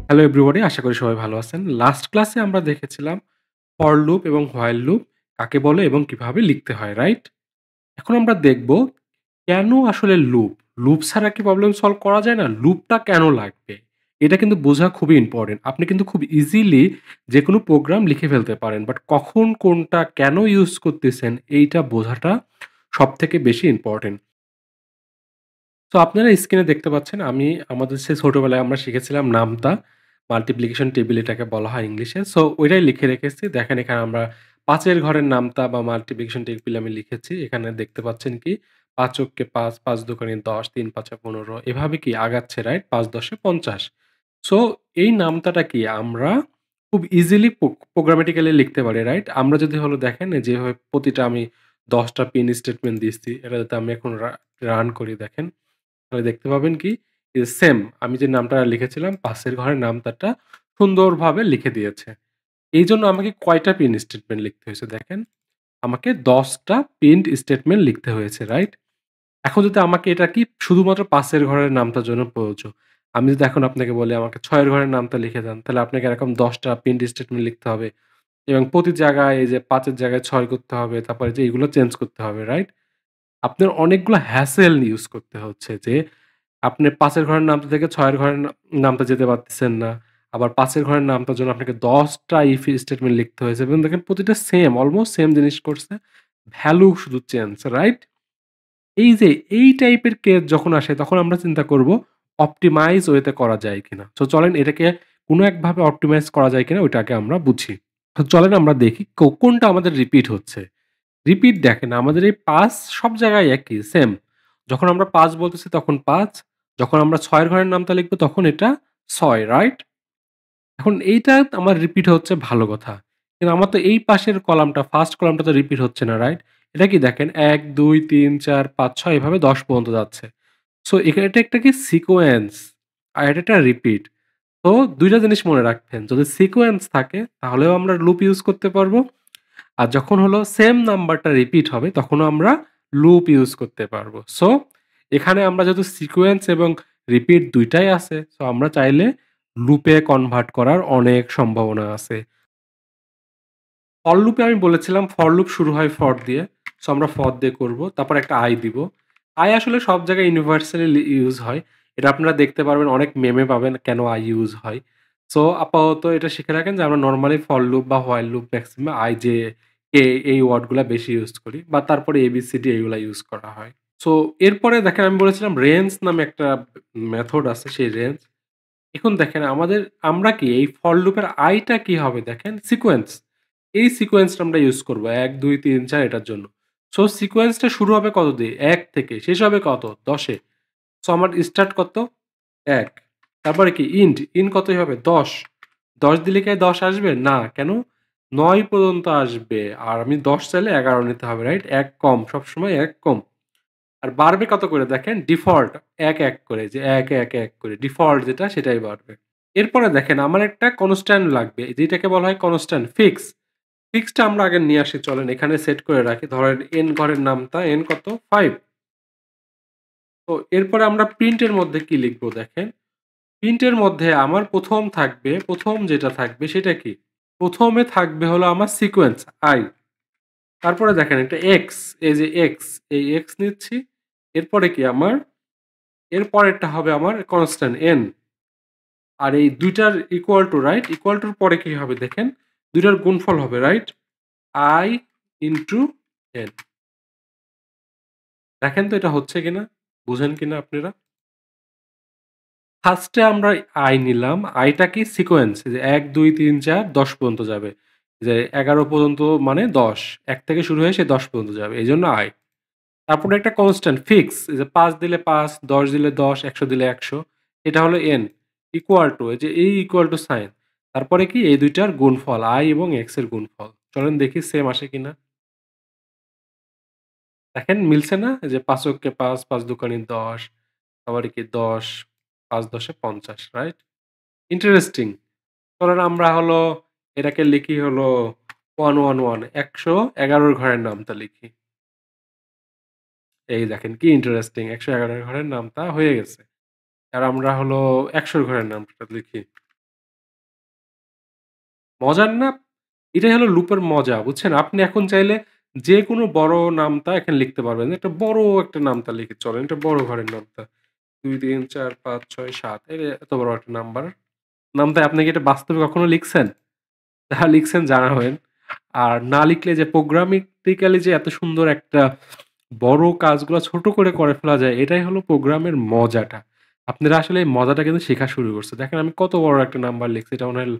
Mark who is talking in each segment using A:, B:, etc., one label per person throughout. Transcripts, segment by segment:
A: Hello everybody, আশা করি সবাই ভালো আছেন। লাস্ট ক্লাসে আমরা দেখেছিলাম ফর লুপ এবং হোয়াইল লুপ কাকে বলে এবং কিভাবে লিখতে হয়, রাইট? এখন আমরা দেখব কেন আসলে লুপ? লুপ ছাড়া কি প্রবলেম সলভ করা যায় না? লুপটা কেন লাগবে? এটা কিন্তু বোঝা খুবই ইম্পোর্টেন্ট। আপনি কিন্তু খুব ইজিলি যেকোনো প্রোগ্রাম লিখে ফেলতে পারেন। বাট কখন কোনটা কেন ইউজ করতেছেন এইটা বোঝাটা সবথেকে বেশি ইম্পোর্টেন্ট। তো আপনারা স্ক্রিনে দেখতে পাচ্ছেন আমি আমাদের সেই ছোটবেলায় আমরা শিখেছিলাম নামতা, মাল্টিপ্লিকেশন টেবিল এটাকে বলা হয় ইংলিশে। সো ওইটাই লিখে রেখেছি। দেখেন এখানে আমরা ৫ এর ঘরের নামতা বা মাল্টিপ্লিকেশন টেবিল আমি লিখেছি। এখানে দেখতে পাচ্ছেন কি ৫ অক্কে ৫, ৫ দোকানে ১০, ৩ ৫ ১৫ এভাবে কি আগাচ্ছে, রাইট? ৫ ১০ এ ৫০। সো এই নামতাটা কি আমরা খুব ইজিলি প্রোগ্রামেটিক্যালি লিখতে পারি, রাইট? আমরা যদি হলো দেখেন যেভাবে প্রতিটা আমি ১০ টা প্রিন্ট স্টেটমেন্ট দিচ্ছি, এটা যদি আমি এখন রান করি দেখেন। তাহলে দেখতে পাবেন কি সেম আমি যে নামটা লিখেছিলাম পাশের ঘরের নামতাটা সুন্দরভাবে লিখে দিয়েছে। এইজন্য আমাকে কয়টা প্রিন্ট স্টেটমেন্ট লিখতে হয়েছে দেখেন। আমাকে ১০ টা প্রিন্ট স্টেটমেন্ট লিখতে হয়েছে, রাইট? এখন যদি আমাকে এটা কি শুধুমাত্র পাশের ঘরের নামটার জন্য প্রযোজ্য। আমি যদি এখন আপনাকে বলি আমাকে ৬ এর ঘরের নামটা লিখে দেন, তাহলে আপনাকে এরকম ১০ টা প্রিন্ট স্টেটমেন্ট লিখতে হবে এবং প্রতি জায়গায় এই যে ৫ এর জায়গায় ৬ করতে হবে, তারপরে যে এগুলো চেঞ্জ করতে হবে, রাইট? আপনার অনেকগুলো হ্যাসেল ইউজ করতে হচ্ছে যে আপনি ৫ এর ঘরের নামতা থেকে ৬ এর ঘরের নামতা যেতে পারতেছেন না। আবার ৫ এর ঘরের নামতার জন্য আপনাকে ১০ টা ইফ স্টেটমেন্ট লিখতে হয়েছে এবং দেখেন প্রতিটা সেম অলমোস্ট সেম জিনিস করছে। ভ্যালু শুধু চেঞ্জ, রাইট? এই যে এই টাইপের কেস যখন আসে তখন আমরা চিন্তা করব অপটিমাইজ ওয়েতে করা যায় কিনা। সো চলেন এটাকে কোনো একভাবে অপটিমাইজ করা যায় কিনা ওইটা আগে আমরা বুঝি। তো চলেন আমরা দেখি কোনটা আমাদের রিপিট হচ্ছে। রিপিট দেখেন আমাদের এই ৫ সব জায়গায় একই সেম। যখন আমরা ৫ বলতেছি তখন ৫, যখন আমরা ৬ এর ঘরের নামতা লিখব তখন এটা ৬, রাইট? এখন এইটা আমার রিপিট হচ্ছে ভালো কথা। কিন্তু আমার তো এই পাশের কলামটা ফার্স্ট কলামটা তো রিপিট হচ্ছে না, রাইট? এটা কি দেখেন ১, ২, ৩, ৪, ৫, ৬ এভাবে ১০ পর্যন্ত যাচ্ছে। সো এখানে এটা একটা কি সিকোয়েন্স আর এটা একটা রিপিট। তো ২ টা জিনিস মনে রাখবেন। যদি সিকোয়েন্স থাকে তাহলেও আমরা লুপ ইউজ করতে পারবো। আর যখন হলো সেম নাম্বারটা রিপিট হবে তখনও আমরা লুপ ইউজ করতে পারবো। সো এখানে আমরা যেহেতু সিকোয়েন্স এবং রিপিট ২ টাই আছে। সো আমরা চাইলে লুপে কনভার্ট করার অনেক সম্ভাবনা আছে। ফর লুপে আমি বলেছিলাম ফর লুপ শুরু হয় ফর দিয়ে। সো আমরা ফর দিয়ে করব। তারপর একটা আই দিব। আই আসলে সব জায়গায় ইউনিভার্সালি ইউজ হয়। এটা আপনারা দেখতে পারবেন অনেক মেমে পাবেন কেন আই ইউজ হয়। সো আপাতত এটা শিখে রাখেন যে আমরা নরমালি ফর লুপ বা হোয়াইল লুপ ম্যাক্সিমাম আই যে এই ওয়ার্ডগুলা বেশি ইউজ করি বা তারপরে এবিসিডি এগুলা ইউজ করা হয়। সো এরপরে দেখেন আমি বলেছিলাম রেঞ্জ নামে একটা মেথড আছে সেই রেঞ্জ। এখন দেখেন আমরা কি এই ফর লুপের আইটা কি হবে দেখেন সিকোয়েন্স। এই সিকোয়েন্সটা আমরা ইউজ করব ১, ২, ৩, ৪ এটার জন্য। সো সিকোয়েন্সটা শুরু হবে কত দিয়ে? ১ থেকে শেষ হবে কত? ১০ এ। সো আমার স্টার্ট কত? ১। তারপরে কি ইন্ট কতই হবে? ১০। ১০ দিলে কি আর ১০ আসবে? না। কেন? ৯ পর্যন্ত আসবে। আর আমি ১০ চাইলে ১১ নিতে হবে, রাইট? ১ কম, সবসময় ১ কম। আর বাড়বে কত করে দেখেন? ডিফল্ট ১, ১ করে যে ১, ১, ১ করে। ডিফল্ট যেটা সেটাই বাড়বে। এরপরে দেখেন আমার একটা কনস্ট্যান্ট লাগবে। যেটাকে বলা হয় কনস্ট্যান্ট ফিক্স। ফিক্সটা আমরা আগে নিয়ে আসি চলেন এখানে সেট করে রাখি। ধরেন n ঘরের নামতা n কত? ৫। তো এরপরে আমরা প্রিন্টের মধ্যে কি লিখবো দেখেন। প্রিন্টের মধ্যে আমার ১ম যেটা থাকবে সেটা কি? ১ম এ থাকবে হলো আমার সিকোয়েন্স i। তারপরে দেখেন একটা x, এই যে x, এই x নিচ্ছি। এরপরে কি আমার এর পরেরটা হবে আমার কনস্ট্যান্ট n। আর এই ২ টার ইকুয়াল টু, রাইট? ইকুয়াল টুর পরে কি হবে দেখেন? ২ টার গুণফল হবে, রাইট? i into n। দেখেন তো এটা হচ্ছে কিনা? বুঝেন কিনা আপনারা? ফার্স্টে আমরা নিলাম। টা কি সিকোয়েন্স যে ১, ২, ৩, ৪, ১০ পর্যন্ত যাবে। যে ১১ পর্যন্ত মানে ১০। ১ থেকে শুরু হয়ে সে ১০ পর্যন্ত যাবে। এজন্য তারপরে একটা কনস্ট্যান্ট ফিক্স এই যে ৫ দিলে ৫, ১০ দিলে ১০, ১০০ দিলে ১০০ এটা হলো n ইকুয়াল টু এই যে ইকুয়াল টু সাইন। তারপরে কি এই ২ টার গুণফল এবং x এর গুণফল। চলেন দেখি সেম আসে কিনা। দেখেন মিলছে না? এই যে ৫ অক্কে ৫, ৫ দোকানি ১০, তারপরে কি ১০, ৫ ১০ এ ৫০, রাইট? ইন্টারেস্টিং। ধরেন আমরা হলো এটাকে লিখি হলো 111 ১১১ ঘরের নামতা লিখি। এই দেখেন কি ইন্টারেস্টিং ১১১ ঘরের নামতা হয়ে গেছে। আর আমরা হলো ১০০ ঘরের নামটা লিখি। মজার না? এটাই হলো লুপের মজা, বুঝছেন? আপনি এখন চাইলে যেকোনো বড় নামতা এখানে লিখতে পারবেন। একটা বড় একটা নামতা লিখি চলেন, এটা বড় ঘরের নামতা। ২, ৩, ৪, ৫, ৬, ৭ এত বড় একটা নাম্বার। নামতা আপনি কি এটা বাস্তবে কখনো লিখছেন? যাহা লিখছেন জানাবেন। আর না লিখলে যে প্রোগ্রামেটিক্যালি যে এত সুন্দর একটা বড় কাজগুলা ছোট করে ফেলা যায়, এটাই হলো প্রোগ্রামের মজাটা। আপনারা আসলে এই মজাটা কিন্তু শেখা শুরু করছে। দেখেন আমি কত বড় একটা নাম্বার লিখছি। এটা মনে হয়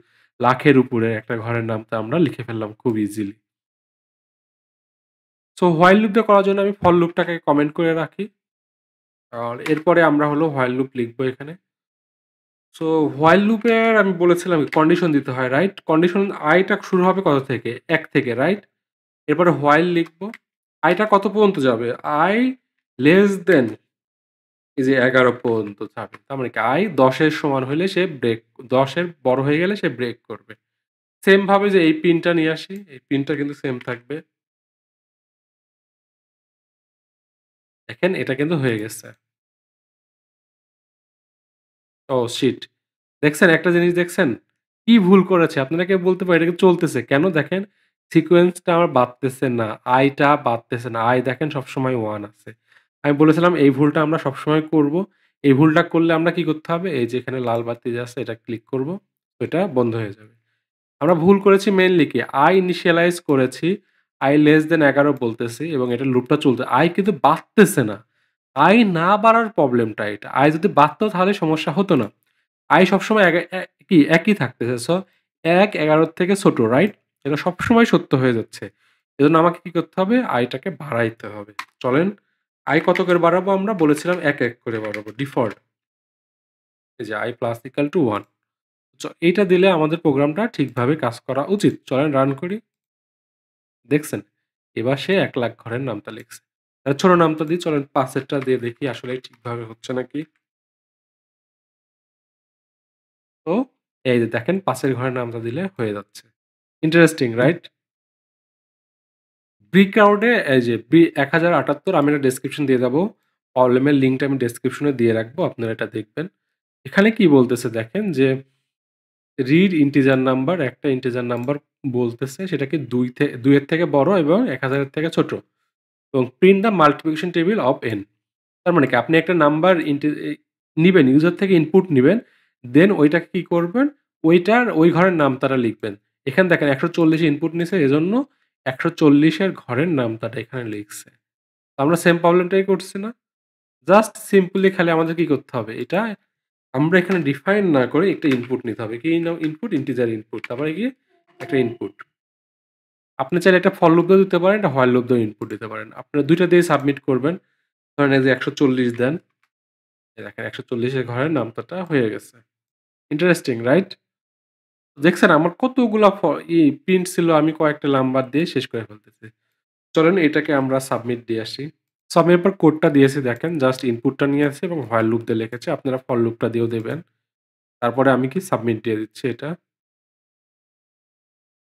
A: লাখের উপরে একটা ঘরের নামটা আমরা লিখে ফেললাম খুব ইজিলি। সো হোয়াইল লুপটা করার জন্য আমি ফর লুপটাকে কমেন্ট করে রাখি। আর এরপরে আমরা হলো হোয়াইল লুপ লিখবো এখানে। সো হোয়াইল লুপের আমি বলেছিলাম কন্ডিশন দিতে হয়, রাইট? কন্ডিশন i টা শুরু হবে কত থেকে? ১ থেকে, রাইট? এরপরে হোয়াইল লিখবো। i টা কত পর্যন্ত যাবে? i লেস দেন এই যে ১১ পর্যন্ত যাবে। তার মানে কি i ১০ এর সমান হইলে সে ব্রেক, ১০ এর বড় হয়ে গেলে সে ব্রেক করবে। সেম ভাবে যে এই পিনটা নিয়ে আসি, এই পিনটা কিন্তু সেম থাকবে। দেখেন এটা কিন্তু হয়ে গেছে। Oh shit! দেখছেন একটা জিনিস দেখছেন? কি ভুল করেছে? আপনারা কেউ বলতে পারেন এটা কিন্তু চলতেছে। কেন দেখেন? সিকোয়েন্সটা আমার বাড়তেছে না। i টা বাড়তেছে না। i দেখেন সবসময় 1 আছে। আমি বলেছিলাম এই ভুলটা আমরা সবসময় করব। এই ভুলটা করলে আমরা কি করতে হবে? এই যে এখানে লাল বাতি যে আছে এটা ক্লিক করব। এটা বন্ধ হয়ে যাবে। আমরা ভুল করেছি মেইনলি কি? i initialize করেছি। i less than ১১ বলতেছি এবং এটা লুপটা চলতে i কিন্তু বাড়তেছে না। i না বাড়ার প্রবলেমটা এটা। i যদি বাড়তো তাহলে সমস্যা হতো না। i সবসময় কি একই থাকতেছে। সো ১ ১১ র থেকে ছোট, রাইট? এটা সবসময় সত্য হয়ে যাচ্ছে। এজন্য আমাকে কি করতে হবে? i টাকে বাড়াইতে হবে। চলেন i কত করে বাড়াবো আমরা? বলেছিলাম ১ ১ করে বাড়াবো ডিফল্ট। এই যে i plus equal to 1. এইটা দিলে আমাদের প্রোগ্রামটা ঠিকভাবে কাজ করা উচিত। চলেন রান করি। দেখছেন? এবার সে ১,০০,০০০ ঘরের নামতা লিখছে। ছোট নামতা দিই চলেন ৫ এরটা দিয়ে দেখি আসলে ঠিকভাবে হচ্ছে নাকি। তো এই যে দেখেন ৫ এর ঘরের নামতা দিলে হয়ে যাচ্ছে। Interesting, right? ব্রিক ক্রাউডে এই যে ১০৭৮ আমি এটা ডেসক্রিপশন দিয়ে যাবো। প্রবলেমের লিঙ্কটা আমি ডেসক্রিপশনে দিয়ে রাখবো। আপনারা এটা দেখবেন। এখানে কি বলতেছে দেখেন যে রিড ইন্টিজার নাম্বার, একটা ইন্টিজার নাম্বার বলতেছে সেটা কি ২ এর থেকে বড় এবং ১,০০০ এর থেকে ছোট। এবং print the multiplication table of n। তার মানে কি আপনি একটা নাম্বার নিবেন, ইউজার থেকে ইনপুট নিবেন। দেন ওইটাকে কি করবেন? ওইটার ওই ঘরের নামতাটা লিখবেন। এখানে দেখেন ১৪০ ইনপুট নিছে এজন্য ১৪০ এর ঘরের নামতাটা এখানে লিখছে। তো আমরা সেম প্রবলেমটাই করছি না? জাস্ট সিম্পলি খালি আমাদের কি করতে হবে? এটা আমরা এখানে ডিফাইন না করে একটা ইনপুট নিতে হবে। কি ইনপুট? Integer input. তারপরে গিয়ে একটা ইনপুট। আপনি চাইলে একটা ফর লুপ দিয়েও দিতে পারেন, একটা হোয়াইল লুপ দিয়েও ইনপুট দিতে পারেন। আপনারা ২ টা দিয়ে সাবমিট করবেন। ধরেন এই যে ১৪০ দেন। এই দেখেন ১৪০ এর ঘরের নামতাটা হয়ে গেছে। Interesting, right? দেখছেন আমার কতগুলা প্রিন্ট ছিল আমি কয়েকটা নাম্বার দিয়ে শেষ করে ফেলতেছি। চলেন এটাকে আমরা সাবমিট দিয়ে আসি। সো আমি এরপর কোডটা দিয়েছি দেখেন জাস্ট ইনপুটটা নিয়ে আসি এবং হোয়াইল লুপ দিয়ে লিখেছি। আপনারা ফর লুপটা দিয়েও দেবেন। তারপরে আমি কি সাবমিট দিয়ে দিচ্ছি এটা।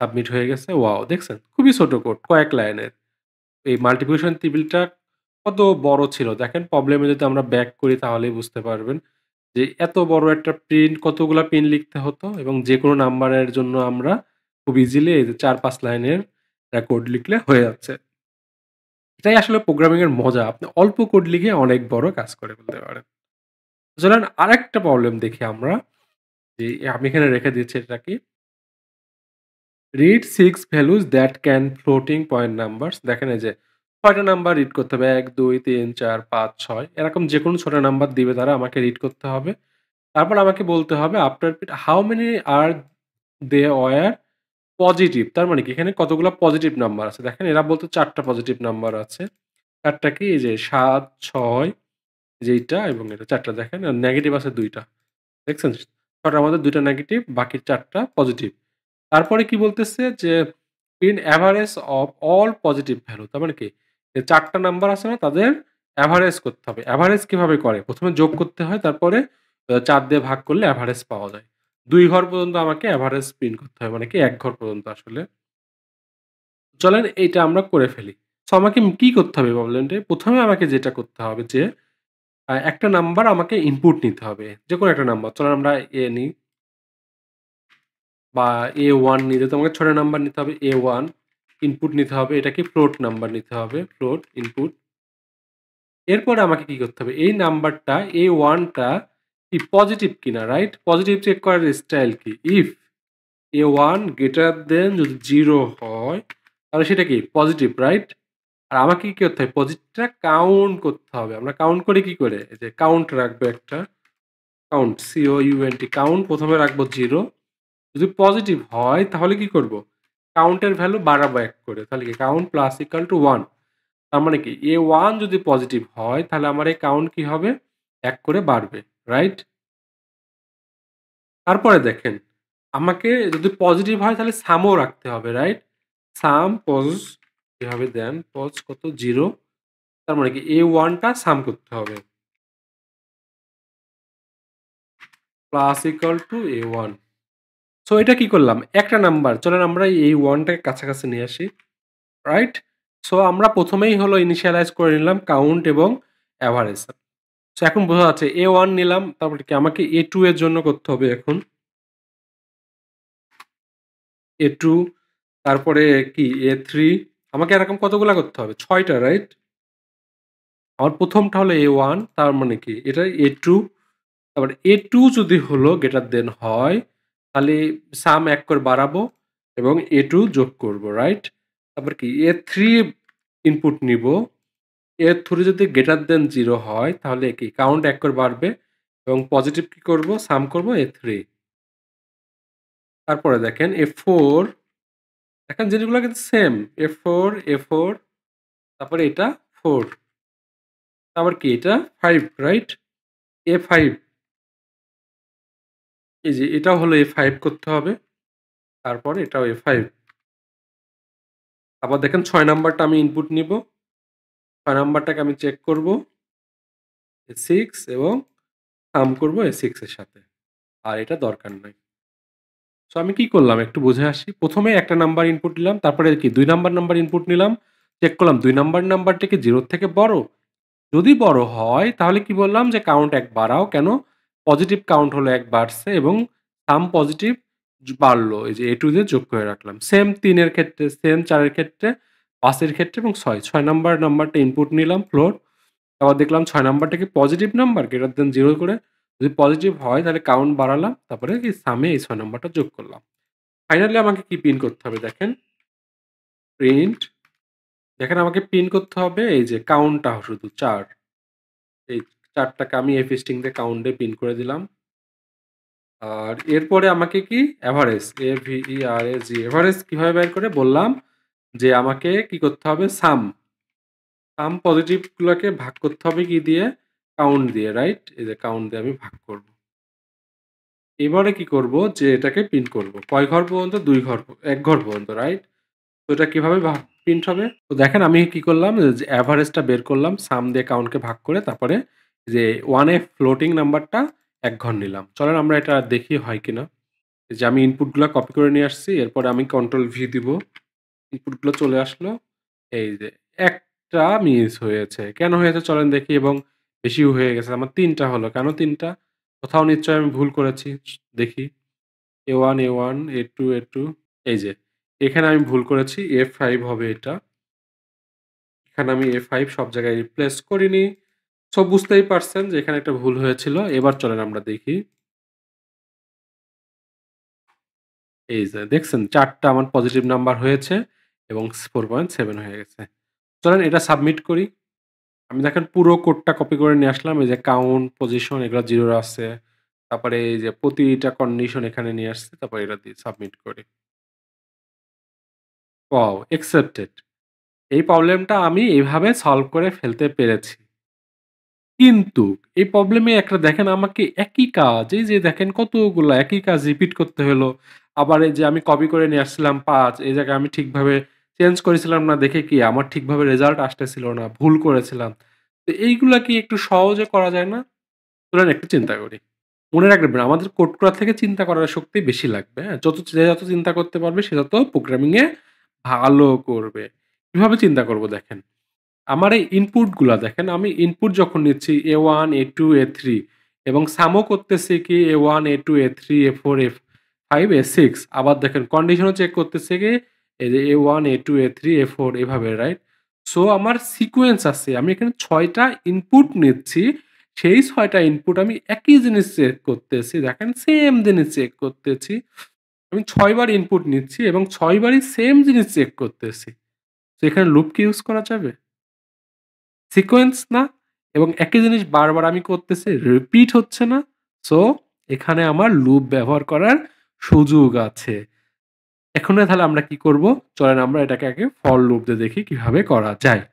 A: সাবমিট হয়ে গেছে। ওয়াও! দেখছেন? খুবই ছোট কোড, কয়েক লাইনের। এই মাল্টিপ্লিকেশন টেবিলটা কত বড় ছিল দেখেন প্রবলেমে যদি আমরা ব্যাক করি তাহলেই বুঝতে পারবেন। যে এত বড় একটা প্রিন্ট কতগুলা পিন লিখতে হতো এবং যেকোনো নাম্বারের জন্য আমরা খুব ইজিলি এই যে ৪-৫ লাইনের কোড লিখলে হয়ে যাচ্ছে। এটাই আসলে প্রোগ্রামিং এর মজা। আপনি অল্প কোড লিখে অনেক বড় কাজ করে ফেলতে পারেন। চলেন আরেকটা প্রবলেম দেখি আমরা। যে আমি এখানে রেখে দিচ্ছি এটা কি? Read 6 values that can floating point numbers. দেখেন এই যে ৬ টা নাম্বার রিড করতে হবে। ১, ২, ৩, ৪, ৫, ৬ এরকম যেকোনো ৬ টা নাম্বার দিবে তারা আমাকে রিড করতে হবে। তারপর আমাকে বলতে হবে after pit how many are they were positive. তার মানে কি এখানে কতগুলা পজিটিভ নাম্বার আছে। দেখেন এরা বলতো ৪ টা পজিটিভ নাম্বার আছে। ৪ টা কি? এই যে ৭, ৬ যে এইটা এবং এটা ৪ টা দেখেন আর নেগেটিভ আছে ২ টা। দেখছেন? ৬ টার মধ্যে ২ টা নেগেটিভ বাকি ৪ টা পজিটিভ। তারপরে কি বলতেছে যে in average of all positive value. তার মানে কি? যে ৪ টা নাম্বার আছে না তাদের এভারেজ করতে হবে। এভারেজ কিভাবে করে? ১ম এ যোগ করতে হয় তারপরে ৪ দিয়ে ভাগ করলে এভারেজ পাওয়া যায়। ২ ঘর পর্যন্ত আমাকে এভারেজ প্রিন্ট করতে হয়। মানে কি ১ ঘর পর্যন্ত আসলে। চলেন এইটা আমরা করে ফেলি। সো আমাকে কি করতে হবে প্রবলেমটায়? ১ম এ আমাকে যেটা করতে হবে যে একটা নাম্বার আমাকে ইনপুট নিতে হবে। যেকোনো একটা নাম্বার। চলেন আমরা নিই। বা A1 নিতে তোমাকে 6 নাম্বার নিতে হবে A1 ইনপুট নিতে হবে। এটা কি ফ্লোট নাম্বার নিতে হবে, ফ্লোট ইনপুট। এরপরে আমাকে কি করতে হবে? এই নাম্বারটা A1 টা কি পজিটিভ কিনা, রাইট? পজিটিভ চেক করার স্টাইল কি? ইফ A1 গ্রেটার দেন যদি 0 হয় তাহলে সেটা কি পজিটিভ, রাইট? আর আমাকে কি করতে হবে? পজিটিভটা কাউন্ট করতে হবে। আমরা কাউন্ট করি কি করে? এই যে কাউন্ট রাখবো একটা, কাউন্ট COUNT কাউন্ট ১ম এ রাখবো 0। যদি পজিটিভ হয় তাহলে কি করব? কাউন্টের ভ্যালু বাড়াবো ১ করে। তাহলে কি কাউন্ট প্লাস ইকুয়াল টু 1। তার মানে কি A1 যদি পজিটিভ হয় তাহলে আমার এই কাউন্ট কি হবে? ১ করে বাড়বে, রাইট? তারপরে দেখেন, আমাকে যদি পজিটিভ হয় তাহলে সামও রাখতে হবে, রাইট? সাম পজ এভাবে দেন, পজ কত? 0। তার মানে কি A1 টা সাম করতে হবে। Plus equal to A1। So এটা কি করলাম? একটা নাম্বার। চলেন আমরা এই 1 টাকে কাছাকাছি নিয়ে আসি, রাইট? সো আমরা ১ম এই হলো ইনিশিয়ালাইজ করে নিলাম কাউন্ট এবং এভারেজ। সো এখন বোঝা যাচ্ছে A1 নিলাম, তারপরে কি আমাকে A2 এর জন্য করতে হবে এখন। A2 তারপরে কি A3 আমাকে এরকম কতগুলা করতে হবে? ৬ টা, রাইট? আমার ১ম টা হলো A1 তার মানে কি এটা A2 তারপরে A2 যদি হলো গ্রেটার দেন হয় তাহলে সাম ১ করে বাড়াবো এবং A2 যোগ করব, রাইট? তারপর কি A3 ইনপুট নিবো। A3 যদি গ্রেটার দেন 0 হয় তাহলে কি কাউন্ট ১ করে বাড়বে এবং পজিটিভ কি করব? সাম করব A3। তারপরে দেখেন A4 দেখেন জিনিসগুলো কিন্তু সেম। A4 তারপরে এটা 4 তারপর কি এটা 5, রাইট? A5 এই যে এটাও হলো A5 করতে হবে। তারপরে এটাও A5। আবার দেখেন ৬ নাম্বারটা আমি ইনপুট নিব। ৬ নাম্বারটাকে আমি চেক করব A6 এবং সাম করব A6 এর সাথে। আর এটা দরকার নাই। সো আমি কি করলাম একটু বুঝে আসি। ১ম এ একটা নাম্বার ইনপুট নিলাম। তারপরে কি ২ নাম্বার ইনপুট নিলাম। চেক করলাম ২ নাম্বারটা কি 0 থেকে বড়? যদি বড় হয় তাহলে কি বললাম যে কাউন্ট ১ বাড়াও। কেন? পজিটিভ কাউন্ট হলো ১ বাড়ছে এবং সাম পজিটিভ বাড়লো। এই যে A2 দিয়ে যোগ করে রাখলাম। সেম ৩ এর ক্ষেত্রে, সেম ৪ এর ক্ষেত্রে, ৫ এর ক্ষেত্রে এবং ৬ নাম্বারটা ইনপুট নিলাম ফ্লোট। আবার দেখলাম ৬ নাম্বারটা কি পজিটিভ নাম্বার গ্রেটার দেন 0 করে। যদি পজিটিভ হয় তাহলে কাউন্ট বাড়ালাম। তারপরে কি সামে এই ৬ নাম্বারটা যোগ করলাম। ফাইনালি আমাকে কি প্রিন্ট করতে হবে দেখেন। প্রিন্ট দেখেন আমাকে প্রিন্ট করতে হবে এই যে কাউন্টটা শুধু ৪। এই ৪ টাকে আমি F-string দিয়ে কাউন্ট দিয়ে প্রিন্ট করে দিলাম। আর এরপরে আমাকে কি এভারেজ AVERAG এভারেজ কিভাবে বের করে বললাম যে আমাকে কি করতে হবে সাম পজিটিভ গুলোকে ভাগ করতে হবে কি দিয়ে? কাউন্ট দিয়ে, রাইট? এই যে কাউন্ট দিয়ে আমি ভাগ করব। এবারে কি করব যে এটাকে প্রিন্ট করব। কয় ঘর পর্যন্ত? ২ ঘর ১ ঘর পর্যন্ত, রাইট? তো এটা কিভাবে প্রিন্ট হবে? তো দেখেন আমি কি করলাম যে এভারেজটা বের করলাম সাম দিয়ে কাউন্টকে ভাগ করে তারপরে যে 1 এ ফ্লোটিং নাম্বারটা ১ ঘর নিলাম। চলেন আমরা এটা দেখি হয় কিনা। এই যে আমি ইনপুটগুলা কপি করে নিয়ে আসছি। এরপরে আমি কন্ট্রোল ভি দিব। ইনপুটগুলো চলে আসলো। এই যে একটা মিস হয়েছে। কেন হয়েছে চলেন দেখি এবং বেশিও হয়ে গেছে। আমার ৩ টা হলো। কেন ৩ টা? কোথাও নিশ্চয়ই আমি ভুল করেছি। দেখি। A1 A2 এই যে এখানে আমি ভুল করেছি। A5 হবে এটা। এখানে আমি A5 সব জায়গায় রিপ্লেস করিনি। সো বুঝতেই পারছেন যে এখানে একটা ভুল হয়েছিল। এবার চলেন আমরা দেখি। এই যে দেখছেন ৪ টা আমার পজিটিভ নাম্বার হয়েছে এবং 4.7 হয়ে গেছে। চলেন এটা সাবমিট করি। আমি দেখেন পুরো কোডটা কপি করে নিয়ে আসলাম। এই যে কাউন্ট, পজিশন এগুলো 0 আছে। তারপরে এই যে প্রতিটা কন্ডিশন এখানে নিয়ে আসছি। তারপরে এটা দিয়ে সাবমিট করি। ওয়াও! অ্যাকসেপ্টেড। এই প্রবলেমটা আমি এভাবে সলভ করে ফেলতে পেরেছি। কিন্তু এই প্রবলেমে একটা দেখেন আমাকে একই কাজ এই যে দেখেন কতগুলা একই কাজ রিপিট করতে হলো। আবার এই যে আমি কপি করে নিয়ে আসছিলাম ৫ এই জায়গায় আমি ঠিকভাবে চেঞ্জ করেছিলাম না দেখে কি আমার ঠিকভাবে রেজাল্ট আসতেছিল না। ভুল করেছিলাম। তো এইগুলা কি একটু সহজে করা যায় না? চলেন একটু চিন্তা করি। মনে রাখবেন আমাদের কোড করা থেকে চিন্তা করার শক্তি বেশি লাগবে, হ্যাঁ? যে যত চিন্তা করতে পারবে সে তত প্রোগ্রামিং এ ভালো করবে। কিভাবে চিন্তা করব দেখেন। আমার এই ইনপুট গুলা দেখেন আমি ইনপুট যখন নিচ্ছি A1, A2, A3 এবং সামও করতেছি কি A1, A2, A3, A4, 5 A6 আবার দেখেন কন্ডিশনও চেক করতেছে কি এই যে A1 A2 A3 A4 এভাবে রাইট? সো আমার সিকোয়েন্স আছে। আমি এখানে ৬ টা ইনপুট নিচ্ছি। সেই ৬ টা ইনপুট আমি একই জিনিস চেক করতেছি। দেখেন সেম জিনিস চেক করতেছি। আমি ৬ বার ইনপুট নিচ্ছি এবং ৬ বারই সেম জিনিস চেক করতেছি। তো এখানে লুপ কি ইউজ করা যাবে? সিকোয়েন্স না এবং একই জিনিস বারবার আমি করতেছি, রিপিট হচ্ছে না। সো এখানে আমার লুপ ব্যবহার করার সুযোগ আছে। এখন তাহলে আমরা কি করব? চলেন আমরা এটাকে আগে ফর লুপ দিয়ে দেখি কিভাবে করা যায়।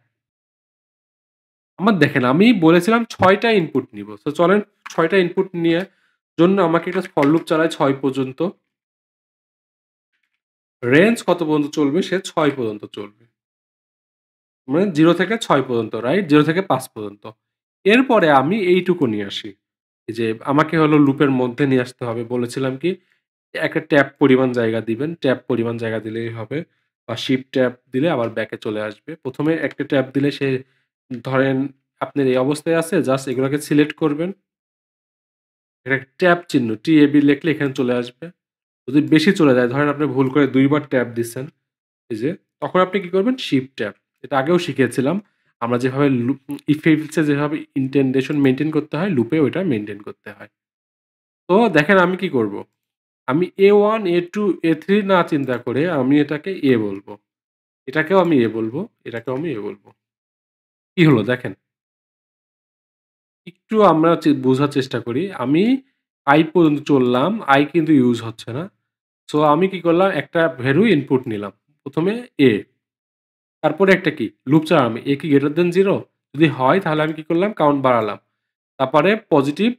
A: আমার দেখেন আমি বলেছিলাম ৬ টা ইনপুট নিব। সো চলেন ৬ টা ইনপুট নিয়ে জন্য আমাকে একটা ফর লুপ চালাই ৬ পর্যন্ত। রেঞ্জ কত পর্যন্ত চলবে? সে ৬ পর্যন্ত চলবে। মানে 0 থেকে ৬ পর্যন্ত রাইট? 0 থেকে ৫ পর্যন্ত। এরপরে আমি এইটুকু নিয়ে আসি। এই যে আমাকে হলো লুপের মধ্যে নিয়ে আসতে হবে। বলেছিলাম কি একটা ট্যাব পরিমাণ জায়গা দিবেন। ট্যাব পরিমাণ জায়গা দিলেই হবে। বা শিফট ট্যাব দিলে আবার ব্যাকে চলে আসবে। ১ম এ একটা ট্যাব দিলে সে ধরেন আপনার এই অবস্থায় আছে জাস্ট এগুলোকে সিলেক্ট করবেন। এটা ট্যাব চিহ্ন TAB লিখলে এখানে চলে আসবে। যদি বেশি চলে যায় ধরেন আপনি ভুল করে ২ বার ট্যাব দিছেন। এই যে তখন আপনি কি করবেন শিফট ট্যাব। এটা আগেও শিখিয়েছিলাম। আমরা যেভাবে if else এ যেভাবে ইনটেনডেশন মেইনটেইন করতে হয় লুপে ওইটা মেইনটেইন করতে হয়। তো দেখেন আমি কি করব? আমি A1, A2, A3 না চিন্তা করে আমি এটাকে A বলব। এটাকেও আমি A বলব, এটাকেও আমি A বলব। কি হলো দেখেন। একটু আমরা বোঝার চেষ্টা করি। আমি I পর্যন্ত চললাম, I কিন্তু ইউজ হচ্ছে না। সো আমি কি করলাম একটা ভ্যালু ইনপুট নিলাম। ১ম এ A তারপরে একটা কি লুপ চালালাম। A কি গ্রেটার দ্যান 0? যদি হয় তাহলে আমি কি করলাম কাউন্ট বাড়ালাম। তারপরে পজিটিভ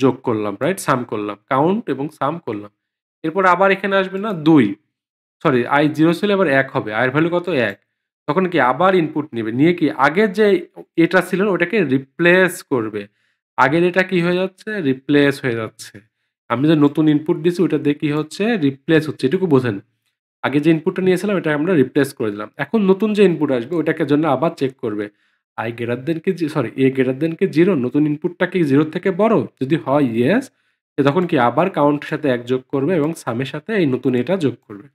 A: যোগ করলাম, রাইট? সাম করলাম। কাউন্ট এবং সাম করলাম। এরপর আবার এখানে আসবে না ২ সরি i 0 ছিল এবার ১ হবে। i এর ভ্যালু কত? ১ তখন কি আবার ইনপুট নিবে। নিয়ে কি আগের যে এটা ছিল না ওটাকে রিপ্লেস করবে। আগের এটা কি হয়ে যাচ্ছে? রিপ্লেস হয়ে যাচ্ছে। আমি যে নতুন ইনপুট দিছি ওটা দিয়ে কি হচ্ছে? রিপ্লেস হচ্ছে। এটুকু বোঝেন। আগে যে ইনপুটটা নিয়েছিলাম এটা আমরা রিপ্লেস করে দিলাম। এখন নতুন যে ইনপুট আসবে ওটাকে জন্য আবার চেক করবে। i গ্রেটার দ্যান কি সরি a গ্রেটার দ্যান কি 0 নতুন ইনপুটটা কি 0 থেকে বড়? যদি হয় ইয়েস সে তখন কি আবার কাউন্ট এর সাথে ১ যোগ করবে এবং সাম এর সাথে এই নতুন এটা যোগ করবে।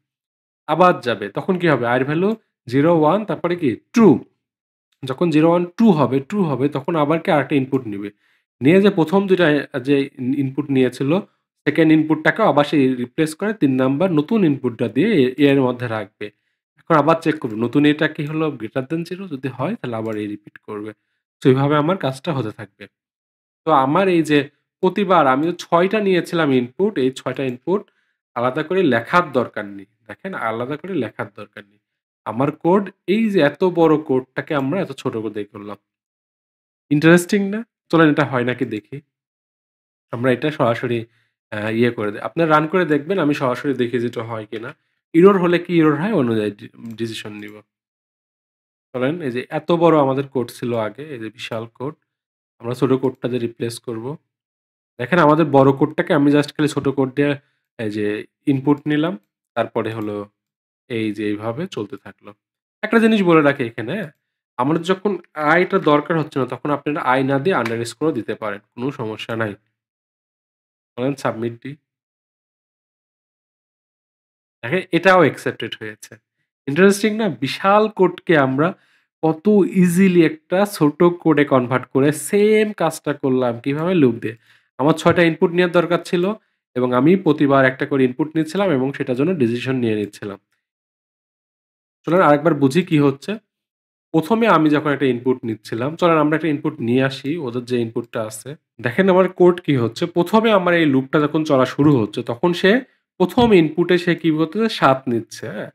A: আবার যাবে। তখন কি হবে? i এর ভ্যালু 0, 1 তারপরে কি ট্রু। যখন 0, 1 ট্রু হবে তখন আবার কি আরেকটা ইনপুট নিবে। নিয়ে যে ১ম ২ টা যে ইনপুট নিয়েছিল, 2nd ইনপুটটাকেও আবার সে রিপ্লেস করে ৩ নাম্বার নতুন ইনপুটটা দিয়ে এর মধ্যে রাখবে। এখন আবার চেক করবে। নতুন এটা কি হলো গ্রেটার দ্যান 0 যদি হয় তাহলে আবার রিপিট করবে। তো এভাবে আমার কাজটা হতে থাকবে। তো আমার এই যে প্রতিবার আমি যে ৬ টা নিয়েছিলাম ইনপুট, এই ৬ টা ইনপুট আলাদা করে লেখার দরকার নেই। দেখেন আলাদা করে লেখার দরকার নেই। আমার কোড এই যে এত বড় কোডটাকে আমরা এত ছোট করে করলাম। ইন্টারেস্টিং না? চলেন এটা হয় নাকি দেখি। আমরা এটা সরাসরি ইয়ে করে দেই। আপনারা রান করে দেখবেন আমি সরাসরি দেখি যে এটা হয় কিনা। এরর হলে কি এরর হয় অনুযায়ী ডিসিশন নিব। চলেন এই যে এত বড় আমাদের কোড ছিল আগে, এই যে বিশাল কোড। আমরা ছোট কোডটা দিয়ে রিপ্লেস করব। দেখেন আমাদের বড় কোডটাকে আমি জাস্ট খালি ছোট কোড দিয়ে এই যে ইনপুট নিলাম। তারপরে হলো এই যে এইভাবে চলতে থাকলো। একটা জিনিস বলে রাখি এখানে, হ্যাঁ? আমাদের যখন টা দরকার হচ্ছে না তখন আপনারা না দিয়ে আন্ডারস্কোর ও দিতে পারেন। কোন সমস্যা নাই। বলেন সাবমিট দিই। দেখেন এটাও অ্যাকসেপ্টেড হয়েছে। ইন্টারেস্টিং না? বিশাল কোডকে আমরা কত ইজিলি একটা ছোট কোডে কনভার্ট করে সেম কাজটা করলাম। কিভাবে? লুপ দিয়ে। আমার ৬ টা ইনপুট নেওয়ার দরকার ছিল এবং আমি প্রতিবার একটা করে ইনপুট নিচ্ছিলাম এবং সেটার জন্য ডিসিশন নিয়ে নিচ্ছিলাম। চলেন আরেকবার বুঝি কি হচ্ছে। ১ম এ আমি যখন একটা ইনপুট নিচ্ছিলাম, চলেন আমরা একটা ইনপুট নিয়ে আসি ওদের যে ইনপুটটা আছে। দেখেন আমার কোড কি হচ্ছে। ১ম এ আমার এই লুপটা যখন চলা শুরু হচ্ছে তখন সে ১ম ইনপুটে সে কি করতেছে ৭ নিচ্ছে, হ্যাঁ?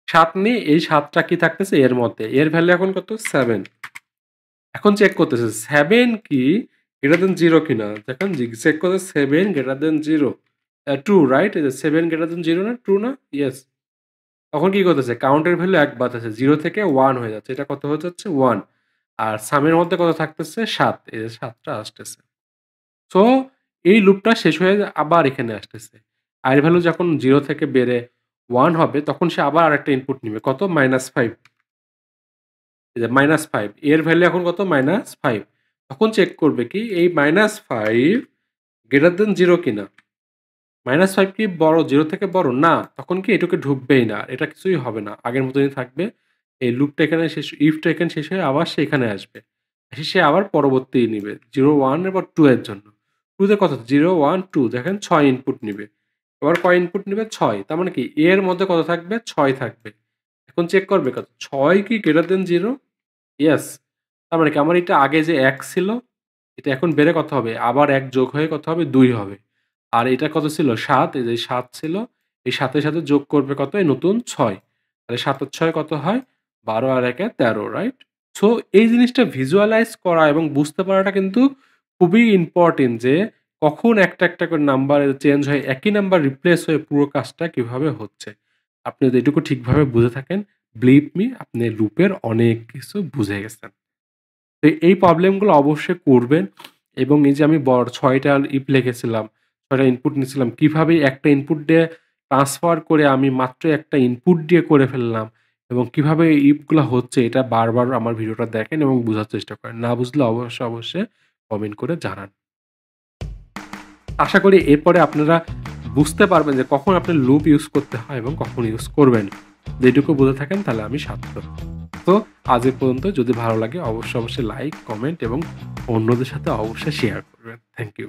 A: ৭ নিয়ে এই ৭ টা কি থাকতেছে এর মধ্যে। এর ভ্যালু এখন কত? ৭। এখন চেক করতেছে ৭ কি গ্রেটার দ্যান 0 কিনা। দেখেন চেক করতেছে ৭ গ্রেটার দ্যান 0 ট্রু রাইট? এই যে ৭ গ্রেটার দ্যান 0 না? ট্রু না? ইয়েস। তখন কি করতেছে? কাউন্ট এর ভ্যালু ১ বাড়তেছে। 0 থেকে 1 হয়ে যাচ্ছে। এটা কত হয়ে যাচ্ছে? 1 আর সাম এর মধ্যে কত থাকতেছে? ৭ এই যে ৭ টা আসতেছে। সো এই লুপটা শেষ হয়ে আবার এখানে আসতেছে। i এর ভ্যালু যখন 0 থেকে বেড়ে 1 হবে তখন সে আবার আরেকটা ইনপুট নিবে। কত? -5 এই যে -5 এর ভ্যালু এখন কত? -5 তখন চেক করবে কি এই -5 গ্রেটার দ্যান 0 কিনা। -5 কি বড় 0 থেকে বড়? না। তখন কি এটুকে ঢুকবেই না। এটা কিছুই হবে না। আগের মতনই থাকবে। এই লুপটা এখানে শেষ if টা এখানে শেষ হয়ে আবার সে এখানে আসবে। এসে সে আবার পরবর্তী নিবে। 0, 1 এবার 2 এর জন্য। 2 তে কত? 0, 1, 2 দেখেন 6 ইনপুট নিবে। এবার কয় ইনপুট নিবে? 6 তার মানে কি a এর মধ্যে কত থাকবে? 6 থাকবে। এখন চেক করবে কত? 6 কি greater than 0? ইয়েস। তার মানে কি আমার এটা আগে যে ১ ছিল, এটা এখন বেড়ে কত হবে? আবার ১ যোগ হয়ে কত হবে? ২ হবে। আর এটা কত ছিল? ৭ এই যে ৭ ছিল। এই ৭ এর সাথে যোগ করবে কত? এই নতুন ৬। তাহলে ৭ আর ৬ কত হয়? ১২ আর ১ এ ১৩ রাইট? সো এই জিনিসটা ভিজুয়ালাইজ করা এবং বুঝতে পারাটা কিন্তু খুবই ইম্পোর্টেন্ট যে কখন একটা, একটা করে নাম্বার চেঞ্জ হয়ে একই নাম্বার রিপ্লেস হয়ে পুরো কাজটা কিভাবে হচ্ছে। আপনি যদি এটুকু ঠিকভাবে বুঝে থাকেন, বিলিভ মি আপনি লুপের অনেক কিছু বুঝে গেছেন। তো এই প্রবলেমগুলো অবশ্যই করবেন এবং এই যে আমি ৬ টা ইফ লিখেছিলাম, ৬ টা ইনপুট নিছিলাম। কিভাবে একটা ইনপুট দিয়ে ট্রান্সফার করে আমি মাত্র একটা ইনপুট দিয়ে করে ফেললাম এবং কিভাবে এই ইফ গুলা হচ্ছে এটা বারবার আমার ভিডিওটা দেখেন এবং বুঝার চেষ্টা করেন। না বুঝলে অবশ্যই, অবশ্যই কমেন্ট করে জানান। আশা করি এরপরে আপনারা বুঝতে পারবেন যে কখন আপনার লুপ ইউজ করতে হয় এবং কখন ইউজ করবেন। যেটুকু বুঝে থাকেন তাহলে আমি সার্থক। তো আজ এ পর্যন্ত যদি ভালো লাগে অবশ্যই, অবশ্যই লাইক, কমেন্ট এবং অন্যদের সাথে অবশ্যই শেয়ার করবেন। Thank you.